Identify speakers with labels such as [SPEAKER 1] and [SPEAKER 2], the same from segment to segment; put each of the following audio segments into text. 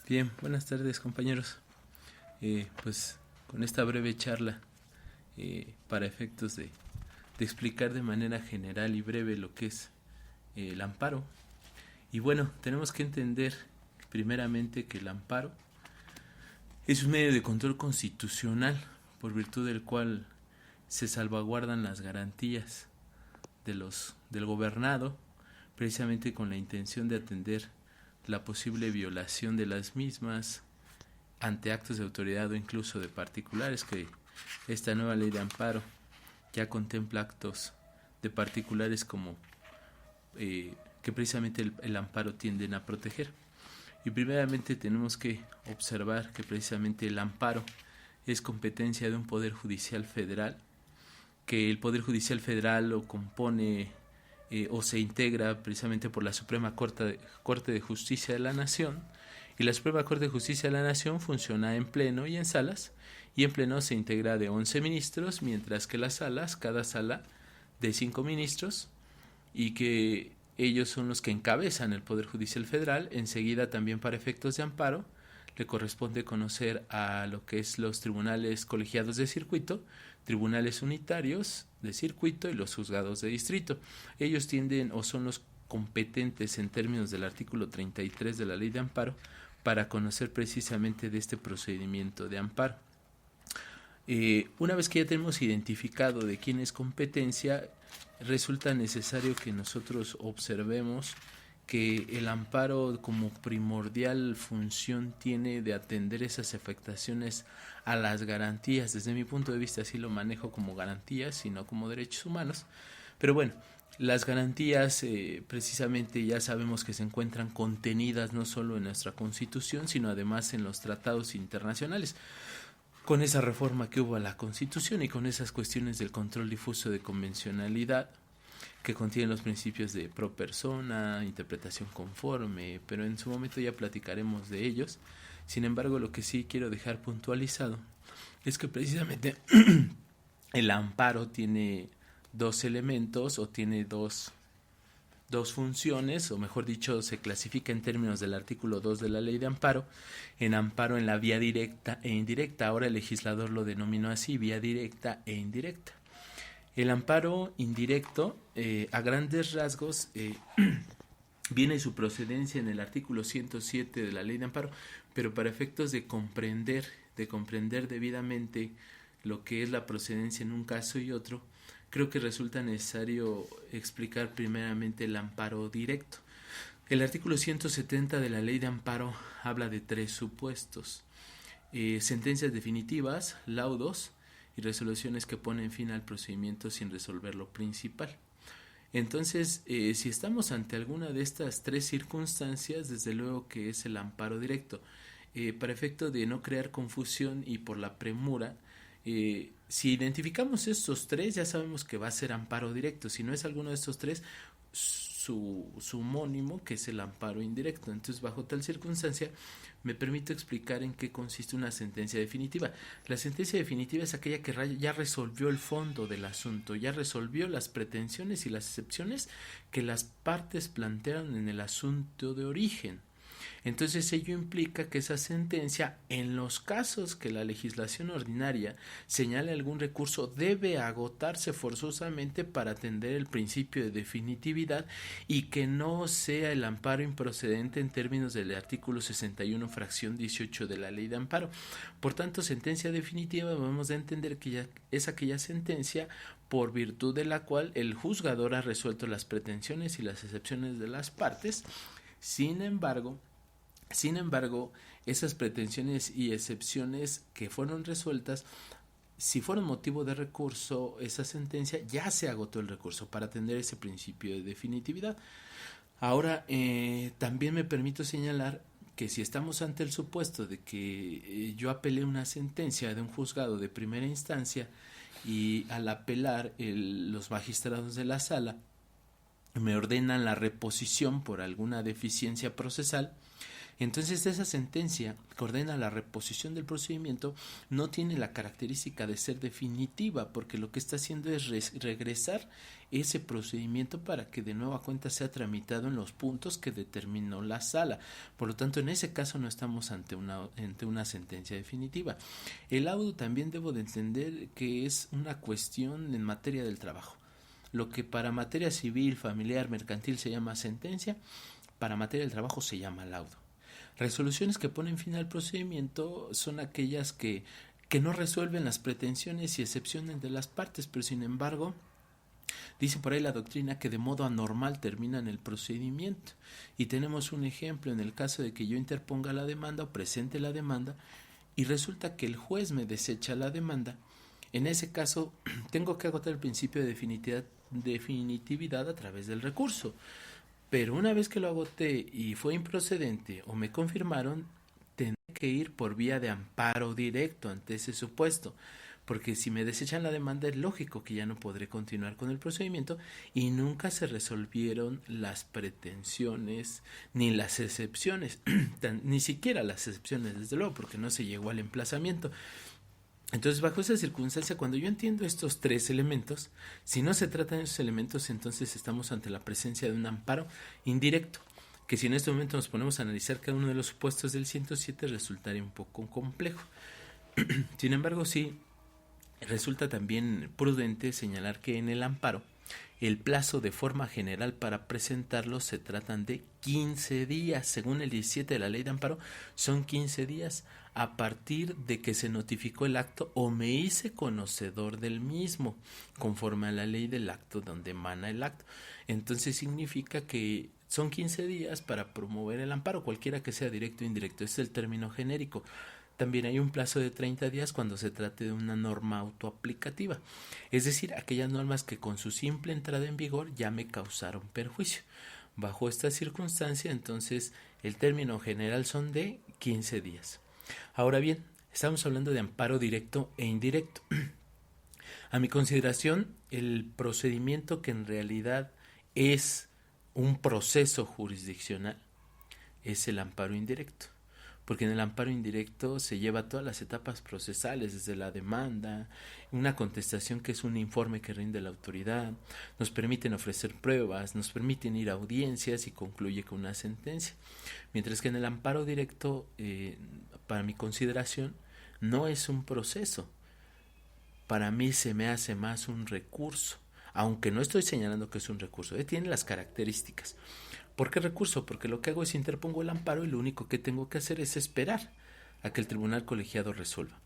[SPEAKER 1] Bien, buenas tardes compañeros. Pues con esta breve charla para efectos de explicar de manera general y breve lo que es el amparo. Y bueno, tenemos que entender primeramente que el amparo es un medio de control constitucional por virtud del cual se salvaguardan las garantías del gobernado, precisamente con la intención de atender la posible violación de las mismas ante actos de autoridad o incluso de particulares, que esta nueva ley de amparo ya contempla actos de particulares como que precisamente el amparo tienden a proteger. Y primeramente tenemos que observar que precisamente el amparo es competencia de un Poder Judicial Federal, que el Poder Judicial Federal lo compone o se integra precisamente por la Suprema Corte de Justicia de la Nación, y la Suprema Corte de Justicia de la Nación funciona en pleno y en salas, y en pleno se integra de 11 ministros, mientras que las salas, cada sala de 5 ministros, y que ellos son los que encabezan el Poder Judicial Federal. Enseguida, también para efectos de amparo, le corresponde conocer a lo que es los tribunales colegiados de circuito, tribunales unitarios de circuito y los juzgados de distrito. Ellos tienden o son los competentes en términos del artículo 33 de la ley de amparo para conocer precisamente de este procedimiento de amparo. Una vez que ya tenemos identificado de quién es competencia, resulta necesario que nosotros observemos que el amparo como primordial función tiene de atender esas afectaciones a las garantías. Desde mi punto de vista así lo manejo como garantías y no como derechos humanos, pero bueno, las garantías precisamente ya sabemos que se encuentran contenidas no solo en nuestra Constitución, sino además en los tratados internacionales. Con esa reforma que hubo a la Constitución y con esas cuestiones del control difuso de convencionalidad, que contienen los principios de pro persona, interpretación conforme, pero en su momento ya platicaremos de ellos. Sin embargo, lo que sí quiero dejar puntualizado es que precisamente el amparo tiene dos elementos o tiene dos funciones, o mejor dicho, se clasifica en términos del artículo 2 de la ley de amparo en la vía directa e indirecta. Ahora el legislador lo denominó así, vía directa e indirecta. El amparo indirecto, a grandes rasgos, viene su procedencia en el artículo 107 de la ley de amparo, pero para efectos de comprender debidamente lo que es la procedencia en un caso y otro, creo que resulta necesario explicar primeramente el amparo directo. El artículo 170 de la ley de amparo habla de 3 supuestos: sentencias definitivas, laudos y resoluciones que ponen fin al procedimiento sin resolver lo principal. Entonces, si estamos ante alguna de estas 3 circunstancias, desde luego que es el amparo directo. Para efecto de no crear confusión y por la premura, si identificamos estos 3, ya sabemos que va a ser amparo directo. Si no es alguno de estos 3, su homónimo, que es el amparo indirecto. Entonces, bajo tal circunstancia, me permito explicar en qué consiste una sentencia definitiva. La sentencia definitiva es aquella que ya resolvió el fondo del asunto, ya resolvió las pretensiones y las excepciones que las partes plantearon en el asunto de origen. Entonces ello implica que esa sentencia, en los casos que la legislación ordinaria señale algún recurso, debe agotarse forzosamente para atender el principio de definitividad y que no sea el amparo improcedente en términos del artículo 61 fracción 18 de la ley de amparo. Por tanto, sentencia definitiva debemos de entender que ya es aquella sentencia por virtud de la cual el juzgador ha resuelto las pretensiones y las excepciones de las partes. Sin embargo, esas pretensiones y excepciones que fueron resueltas, si fueron motivo de recurso, esa sentencia ya se agotó el recurso para atender ese principio de definitividad. Ahora, también me permito señalar que si estamos ante el supuesto de que yo apelé una sentencia de un juzgado de primera instancia y al apelar los magistrados de la sala me ordenan la reposición por alguna deficiencia procesal, Entonces esa sentencia que ordena la reposición del procedimiento no tiene la característica de ser definitiva, porque lo que está haciendo es regresar ese procedimiento para que de nueva cuenta sea tramitado en los puntos que determinó la sala. Por lo tanto, en ese caso no estamos ante una sentencia definitiva. El laudo también debo de entender que es una cuestión en materia del trabajo. Lo que para materia civil, familiar, mercantil se llama sentencia, para materia del trabajo se llama laudo. Resoluciones que ponen fin al procedimiento son aquellas que no resuelven las pretensiones y excepciones de las partes, pero sin embargo, dice por ahí la doctrina que de modo anormal terminan el procedimiento. Y tenemos un ejemplo en el caso de que yo interponga la demanda o presente la demanda y resulta que el juez me desecha la demanda. En ese caso, tengo que agotar el principio de definitividad a través del recurso. Pero una vez que lo agoté y fue improcedente o me confirmaron, tendré que ir por vía de amparo directo ante ese supuesto, porque si me desechan la demanda es lógico que ya no podré continuar con el procedimiento y nunca se resolvieron las pretensiones ni las excepciones, ni siquiera las excepciones desde luego, porque no se llegó al emplazamiento. Entonces, bajo esa circunstancia, cuando yo entiendo estos tres elementos, si no se tratan de esos elementos, entonces estamos ante la presencia de un amparo indirecto, que si en este momento nos ponemos a analizar cada uno de los supuestos del 107 resultaría un poco complejo. Sin embargo, sí resulta también prudente señalar que en el amparo el plazo de forma general para presentarlo se tratan de 15 días. Según el 17 de la ley de amparo, son 15 días a partir de que se notificó el acto o me hice conocedor del mismo, conforme a la ley del acto donde emana el acto. Entonces significa que son 15 días para promover el amparo, cualquiera que sea directo o indirecto. Es el término genérico. También hay un plazo de 30 días cuando se trate de una norma autoaplicativa, es decir, aquellas normas que con su simple entrada en vigor ya me causaron perjuicio. Bajo esta circunstancia, entonces, el término general son de 15 días. Ahora bien, estamos hablando de amparo directo e indirecto. A mi consideración, el procedimiento que en realidad es un proceso jurisdiccional es el amparo indirecto, porque en el amparo indirecto se lleva todas las etapas procesales, desde la demanda, una contestación que es un informe que rinde la autoridad, nos permiten ofrecer pruebas, nos permiten ir a audiencias y concluye con una sentencia. Mientras que en el amparo directo, para mi consideración, no es un proceso. Para mí se me hace más un recurso, aunque no estoy señalando que es un recurso, tiene las características. ¿Por qué recurso? Porque lo que hago es interpongo el amparo y lo único que tengo que hacer es esperar a que el tribunal colegiado resuelva.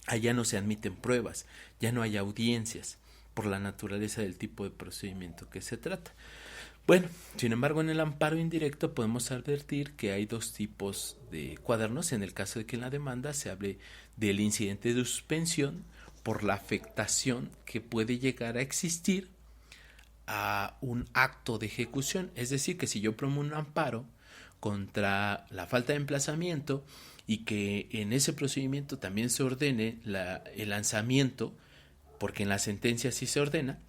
[SPEAKER 1] Allá no se admiten pruebas, ya no hay audiencias por la naturaleza del tipo de procedimiento que se trata. Bueno, sin embargo, en el amparo indirecto podemos advertir que hay dos tipos de cuadernos. En el caso de que en la demanda se hable del incidente de suspensión por la afectación que puede llegar a existir a un acto de ejecución, es decir, que si yo promuevo un amparo contra la falta de emplazamiento y que en ese procedimiento también se ordene el lanzamiento, porque en la sentencia sí se ordena,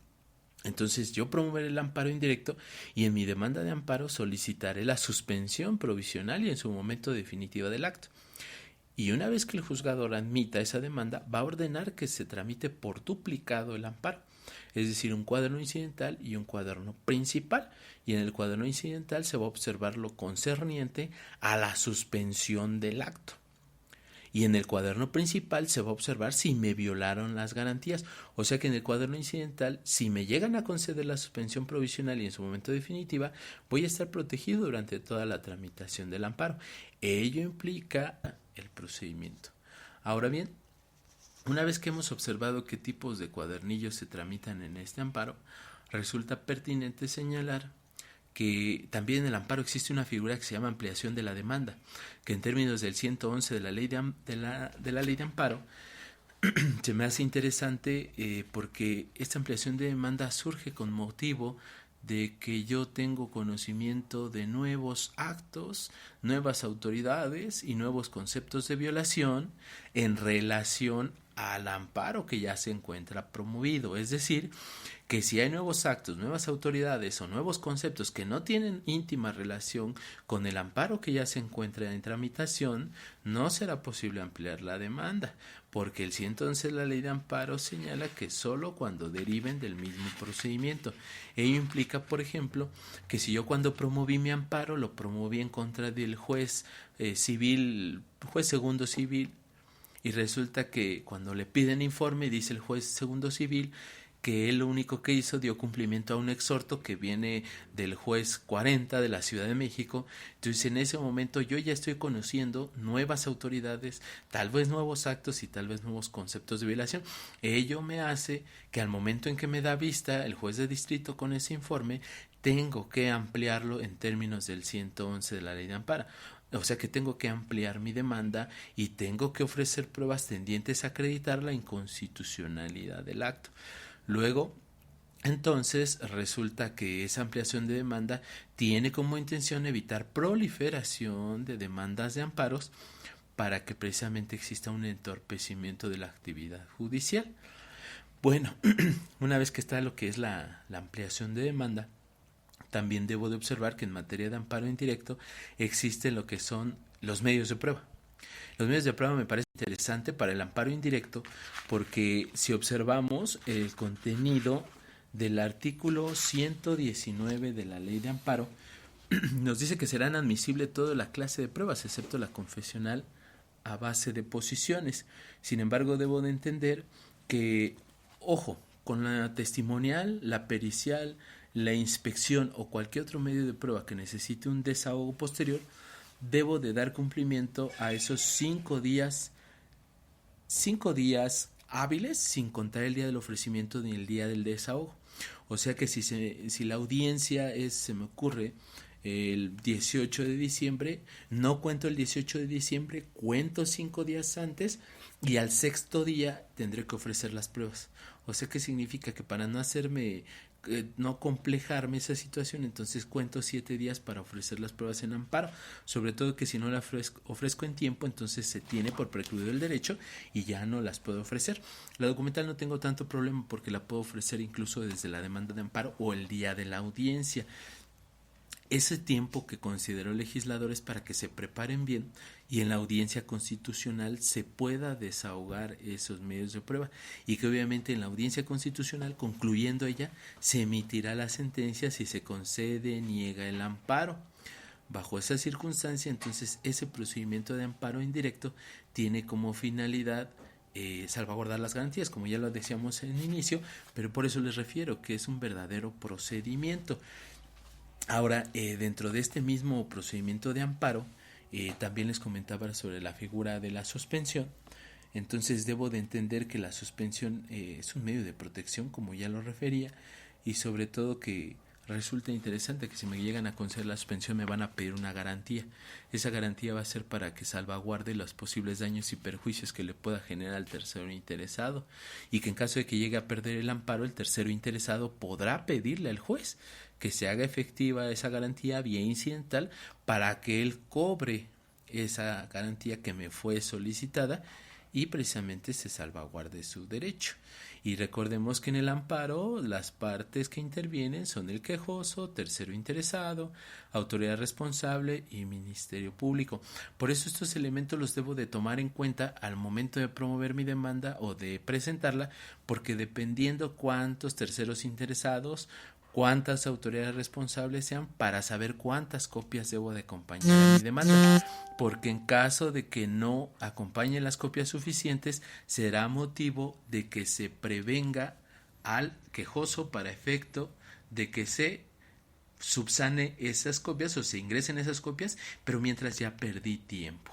[SPEAKER 1] entonces yo promoveré el amparo indirecto y en mi demanda de amparo solicitaré la suspensión provisional y en su momento definitiva del acto. Y una vez que el juzgador admita esa demanda, va a ordenar que se tramite por duplicado el amparo, es decir, un cuaderno incidental y un cuaderno principal. Y en el cuaderno incidental se va a observar lo concerniente a la suspensión del acto. Y en el cuaderno principal se va a observar si me violaron las garantías. O sea que en el cuaderno incidental, si me llegan a conceder la suspensión provisional y en su momento definitiva, voy a estar protegido durante toda la tramitación del amparo. Ello implica el procedimiento. Ahora bien, una vez que hemos observado qué tipos de cuadernillos se tramitan en este amparo, resulta pertinente señalar que también en el amparo existe una figura que se llama ampliación de la demanda, que en términos del 111 de la ley de la ley de amparo se me hace interesante porque esta ampliación de demanda surge con motivo de que yo tengo conocimiento de nuevos actos, nuevas autoridades y nuevos conceptos de violación en relación al amparo que ya se encuentra promovido. Es decir, que si hay nuevos actos, nuevas autoridades o nuevos conceptos que no tienen íntima relación con el amparo que ya se encuentra en tramitación, no será posible ampliar la demanda, porque el 111 de la ley de amparo señala que solo cuando deriven del mismo procedimiento. Ello implica, por ejemplo, que si yo cuando promoví mi amparo lo promoví en contra del juez civil, juez segundo civil, y resulta que cuando le piden informe dice el juez segundo civil que él lo único que hizo dio cumplimiento a un exhorto que viene del juez 40 de la Ciudad de México. Entonces en ese momento yo ya estoy conociendo nuevas autoridades, tal vez nuevos actos y tal vez nuevos conceptos de violación. Ello me hace que al momento en que me da vista el juez de distrito con ese informe, tengo que ampliarlo en términos del 111 de la ley de amparo. O sea que tengo que ampliar mi demanda y tengo que ofrecer pruebas tendientes a acreditar la inconstitucionalidad del acto. Luego, entonces, resulta que esa ampliación de demanda tiene como intención evitar proliferación de demandas de amparos para que precisamente exista un entorpecimiento de la actividad judicial. Bueno, una vez que está lo que es la ampliación de demanda, también debo de observar que en materia de amparo indirecto existen lo que son los medios de prueba. Los medios de prueba me parece interesante para el amparo indirecto porque si observamos el contenido del artículo 119 de la ley de amparo, nos dice que serán admisibles toda la clase de pruebas, excepto la confesional a base de posiciones. Sin embargo, debo de entender que, ojo, con la testimonial, la pericial, la inspección o cualquier otro medio de prueba que necesite un desahogo posterior, debo de dar cumplimiento a esos 5 días hábiles, sin contar el día del ofrecimiento ni el día del desahogo. O sea que si la audiencia es, se me ocurre, el 18 de diciembre, no cuento el 18 de diciembre, cuento 5 días antes y al 6º día tendré que ofrecer las pruebas. O sea que significa que para no hacerme no complejarme esa situación, entonces cuento 7 días para ofrecer las pruebas en amparo, sobre todo que si no las ofrezco en tiempo, entonces se tiene por precluido el derecho y ya no las puedo ofrecer. La documental no tengo tanto problema porque la puedo ofrecer incluso desde la demanda de amparo o el día de la audiencia. Ese tiempo que considero el legislador es para que se preparen bien y en la audiencia constitucional se pueda desahogar esos medios de prueba y que obviamente en la audiencia constitucional, concluyendo ella, se emitirá la sentencia si se concede, niega el amparo. Bajo esa circunstancia, entonces ese procedimiento de amparo indirecto tiene como finalidad salvaguardar las garantías, como ya lo decíamos en el inicio, pero por eso les refiero que es un verdadero procedimiento. Ahora, dentro de este mismo procedimiento de amparo, también les comentaba sobre la figura de la suspensión. Entonces debo de entender que la suspensión es un medio de protección, como ya lo refería, y sobre todo que resulta interesante que si me llegan a conceder la suspensión me van a pedir una garantía. Esa garantía va a ser para que salvaguarde los posibles daños y perjuicios que le pueda generar al tercero interesado y que en caso de que llegue a perder el amparo, el tercero interesado podrá pedirle al juez que se haga efectiva esa garantía vía incidental para que él cobre esa garantía que me fue solicitada y precisamente se salvaguarde su derecho. Y recordemos que en el amparo las partes que intervienen son el quejoso, tercero interesado, autoridad responsable y Ministerio Público. Por eso estos elementos los debo de tomar en cuenta al momento de promover mi demanda o de presentarla, porque dependiendo cuántos terceros interesados, cuántas autoridades responsables sean, para saber cuántas copias debo de acompañar a mi demanda, porque en caso de que no acompañen las copias suficientes, será motivo de que se prevenga al quejoso para efecto de que se subsane esas copias o se ingresen esas copias, pero mientras ya perdí tiempo.